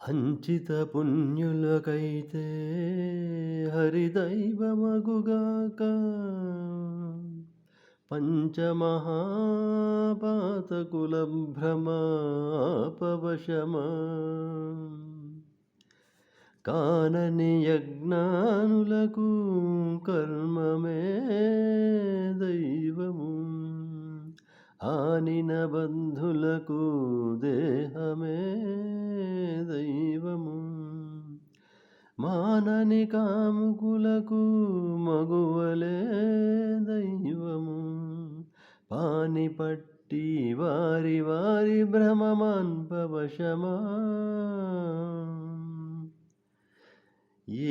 అంచిత పుణ్యులకైతే హరిదైవమగుగాక పంచమహాపాతకుల భ్రమాపవశమా కానని యజ్ఞానులకు కర్మమే దైవము ఆనిన బంధులకు దేహమే దైవము మానని కాముకులకు మగువలే దైవము పాని పట్టి వారి వారి భ్రమమాన్పవశమా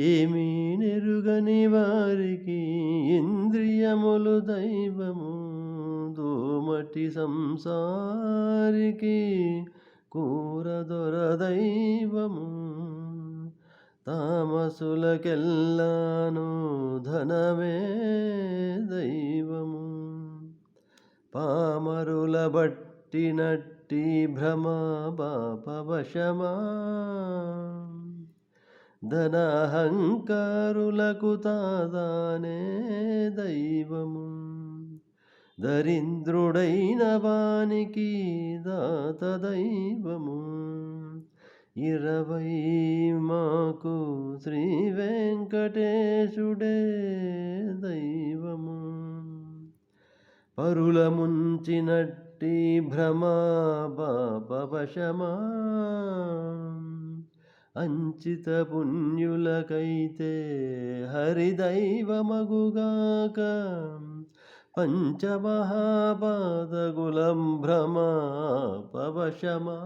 ఏమీ నెరుగని వారికి ఇంద్రియములు దైవము దోమటి సంసారికి కూరదొర దైవము తామసులకెల్లాను ధనమే దైవము పామరుల బట్టినట్టి భ్రమ పాపవశమా ధనహంకారులకు తాదానే దైవము దరిద్రుడైన వానికి దాత దైవము 20 మాకు శ్రీ వెంకటేశుడే దైవము పరుల ముంచినట్టి భ్రమా పాపవశమా అంచిత పుణ్యులకైతే హరిదైవమగుగాక పంచమహాపాతకులం భ్రమాపవశమా